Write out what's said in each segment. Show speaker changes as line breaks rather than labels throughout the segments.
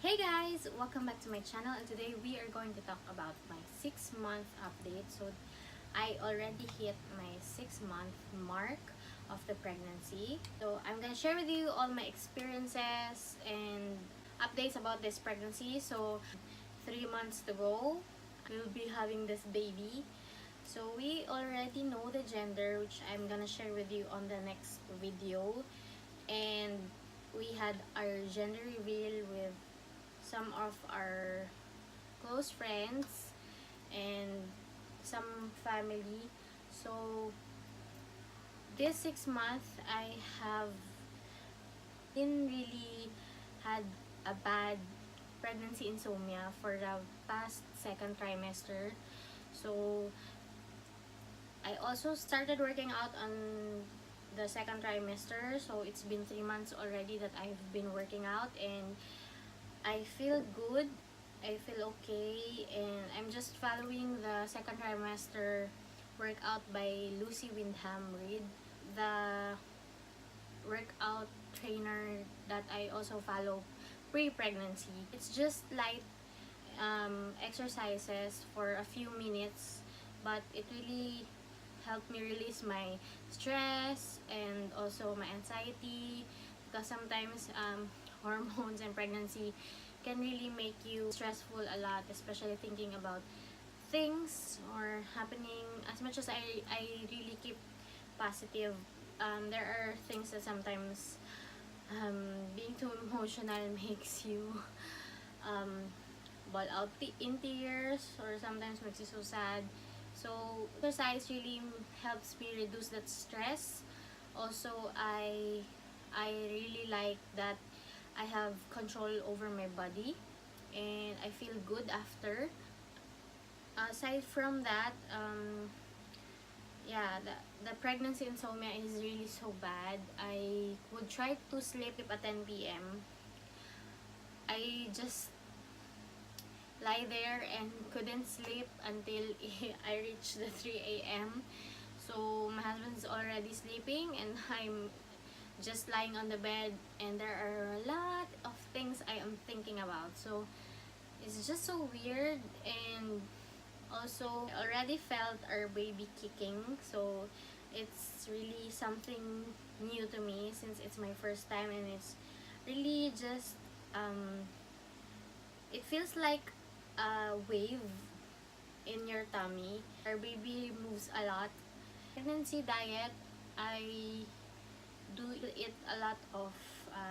Hey guys! Welcome back to my channel, and today we are going to talk about my 6-month update. So I already hit my 6-month mark of the pregnancy. So I'm gonna share with you all my experiences and updates about this pregnancy. So 3 months to go, we'll be having this baby. So we already know the gender, which I'm gonna share with you on the next video. And we had our gender reveal with some of our close friends and some family. So this 6 month I have been really had a bad pregnancy insomnia for the past second trimester. So I also started working out on the second trimester, so it's been 3 months already that I've been working out, and I feel good, I feel okay, and I'm just following the second trimester workout by Lucy Windham Reid, the workout trainer that I also follow pre-pregnancy. It's just light exercises for a few minutes, but it really helped me release my stress and also my anxiety, because sometimes hormones and pregnancy can really make you stressful a lot, especially thinking about things or happening. As much as I really keep positive, there are things that sometimes being too emotional makes you um, ball out in tears, or sometimes makes you so sad. So exercise really helps me reduce that stress. Also, I really like that I have control over my body and I feel good after. Aside from that, yeah, the pregnancy insomnia is really so bad. I would try to sleep at 10 p.m. I just lie there and couldn't sleep until I reached the 3 a.m. So my husband's already sleeping and I'm just lying on the bed, and there are a lot of things I am thinking about. So it's just so weird, and also I already felt our baby kicking. So it's really something new to me since it's my first time, and it's really just it feels like a wave in your tummy. Our baby moves a lot. Pregnancy diet, I do eat a lot of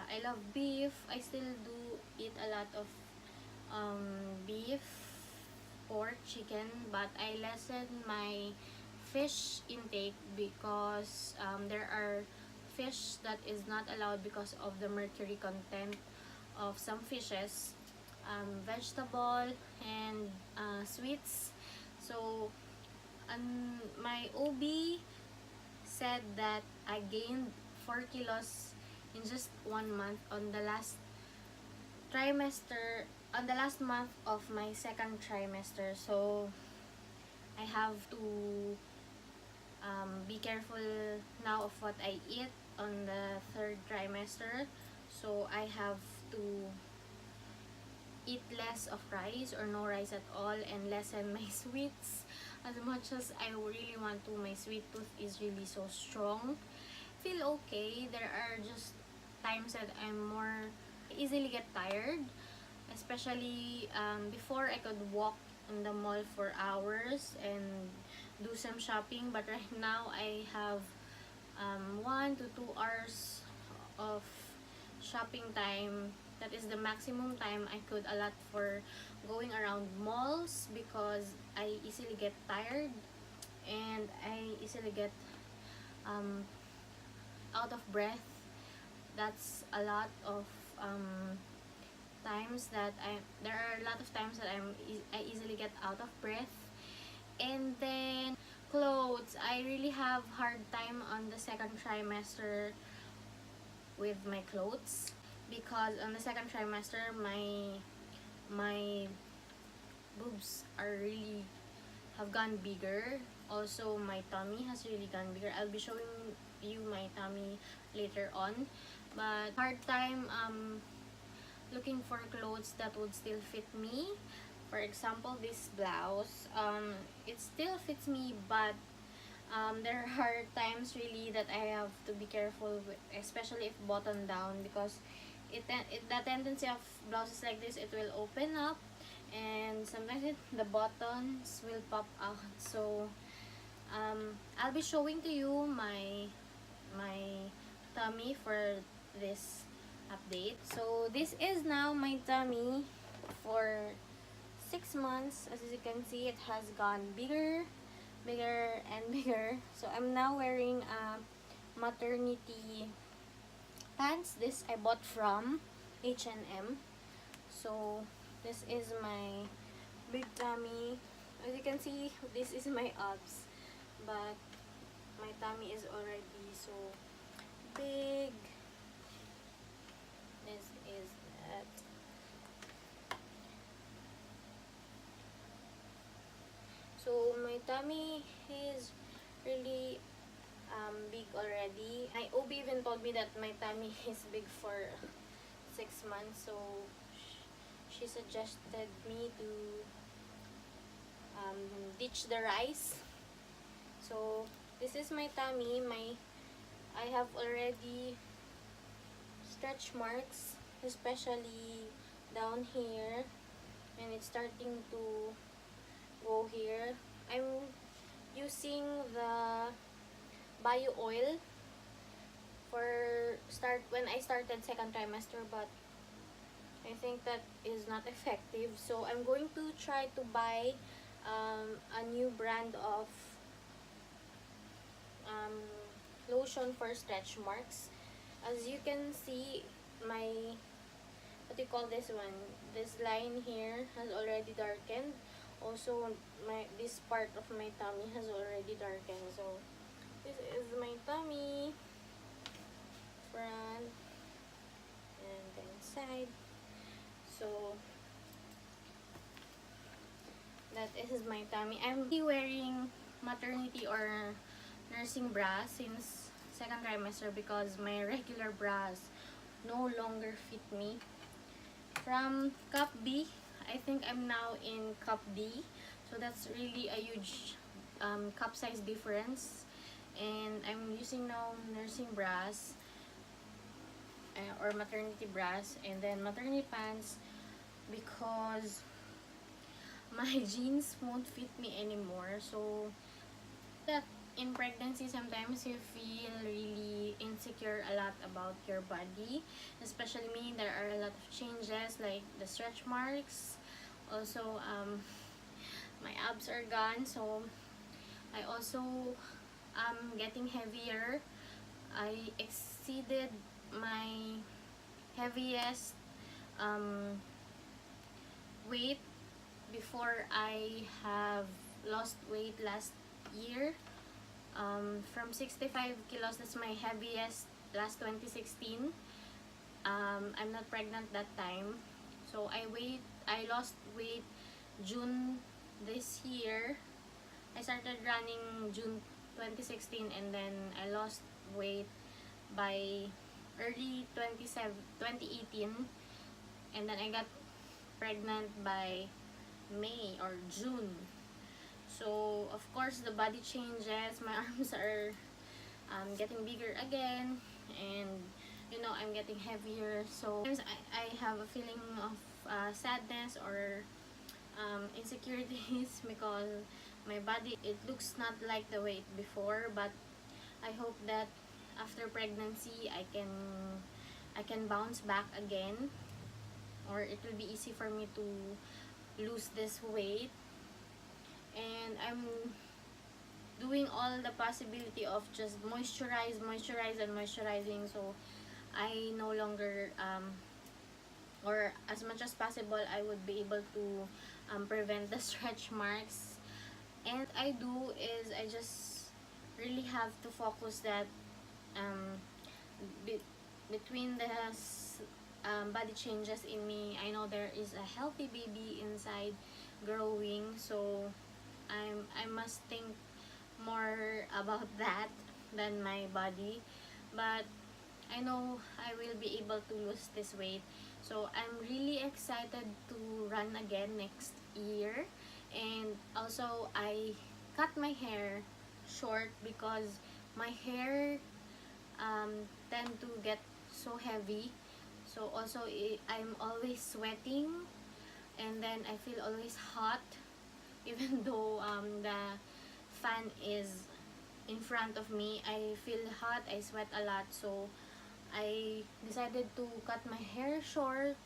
I love beef. I still do eat a lot of beef, pork, chicken, but I lessen my fish intake because there are fish that is not allowed because of the mercury content of some fishes, vegetable, and sweets. So my OB said that I gained 4 kilos in just 1 month on the last trimester, on the last month of my second trimester. So I have to be careful now of what I eat on the third trimester. So I have to eat less of rice or no rice at all, and lessen my sweets as much as I really want to. My sweet tooth is really so strong. Feel okay. There are just times that I'm more easily get tired, especially before I could walk in the mall for hours and do some shopping, but right now I have 1 to 2 hours of shopping time. That is the maximum time I could allot for going around malls, because I easily get tired and I easily get out of breath. That's a lot of times that there are a lot of times that I easily get out of breath. And then clothes, I really have hard time on the second trimester with my clothes, because on the second trimester my boobs are really have gone bigger. Also, my tummy has really gone bigger. I'll be showing you my tummy later on. But hard time looking for clothes that would still fit me. For example, this blouse, it still fits me, but there are times really that I have to be careful with, especially if button down, because the tendency of blouses like this, it will open up, and sometimes the buttons will pop out. So I'll be showing to you my tummy for this update. So this is now my tummy for 6 months. As you can see, it has gone bigger and bigger. So I'm now wearing maternity pants. This I bought from H&M. So this is my big tummy. As you can see, this is my abs, but my tummy is already so big. This is that. So my tummy is really big already. My OB even told me that my tummy is big for 6 months, so she suggested me to ditch the rice. So this is my tummy. I have already stretch marks, especially down here, and it's starting to go here. I'm using the bio oil for when I started second trimester, but I think that is not effective. So I'm going to try to buy a new brand of lotion for stretch marks. As you can see, my, what do you call this one, this line here has already darkened. Also, this part of my tummy has already darkened. So this is my tummy, front and then side. So that is my tummy. I'm wearing maternity or nursing bra since second trimester because my regular bras no longer fit me. From cup B, I think I'm now in cup D, so that's really a huge cup size difference. And I'm using now nursing bras or maternity bras, and then maternity pants, because my jeans won't fit me anymore. So that in pregnancy, sometimes you feel really insecure a lot about your body, especially me. There are a lot of changes, like the stretch marks. Also, my abs are gone, so I also am getting heavier. I exceeded my heaviest weight before I have lost weight last year. From 65 kilos, that's my heaviest last 2016. I'm not pregnant that time, so I lost weight June this year. I started running June 2016, and then I lost weight by early 2018, and then I got pregnant by May or June. So of course the body changes. My arms are getting bigger again, and you know, I'm getting heavier. So sometimes I have a feeling of sadness or insecurities because my body, it looks not like the way it before. But I hope that after pregnancy I can bounce back again, or it will be easy for me to lose this weight. And I'm doing all the possibility of just moisturize and moisturizing, so I no longer or as much as possible I would be able to prevent the stretch marks. And I do is I just really have to focus that be between the body changes in me, I know there is a healthy baby inside growing, so I must think more about that than my body. But I know I will be able to lose this weight So I'm really excited to run again next year. And also I cut my hair short because my hair tend to get so heavy. So also I'm always sweating, and then I feel always hot even though the fan is in front of me. I feel hot, I sweat a lot, so I decided to cut my hair short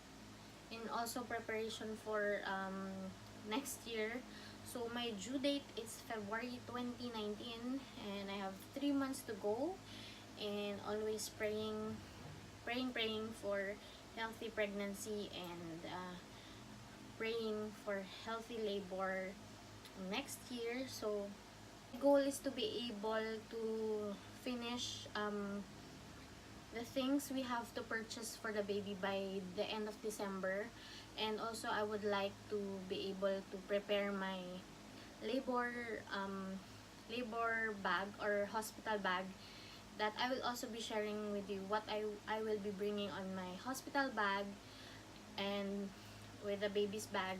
in also preparation for next year. So my due date is February 2019, and I have 3 months to go, and always praying for healthy pregnancy, and praying for healthy labor next year. So my goal is to be able to finish the things we have to purchase for the baby by the end of December. And also I would like to be able to prepare my labor labor bag or hospital bag, that I will also be sharing with you what I will be bringing on my hospital bag and with the baby's bag.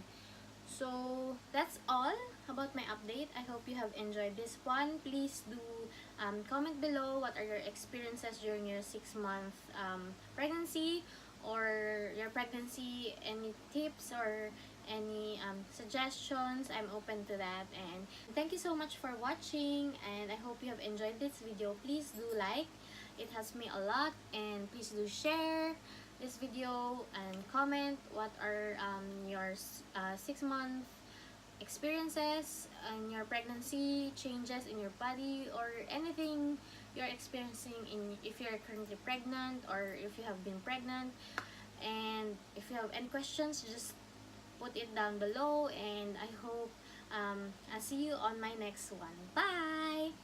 So that's all about my update. I hope you have enjoyed this one. Please do comment below what are your experiences during your 6-month pregnancy, or your pregnancy, any tips or any suggestions. I'm open to that. And thank you so much for watching, and I hope you have enjoyed this video. Please do like, it helps me a lot, and please do share this video and comment what are your 6-month experiences and your pregnancy, changes in your body, or anything you're experiencing in, if you're currently pregnant or if you have been pregnant. And if you have any questions, just put it down below, and I hope I'll see you on my next one. Bye.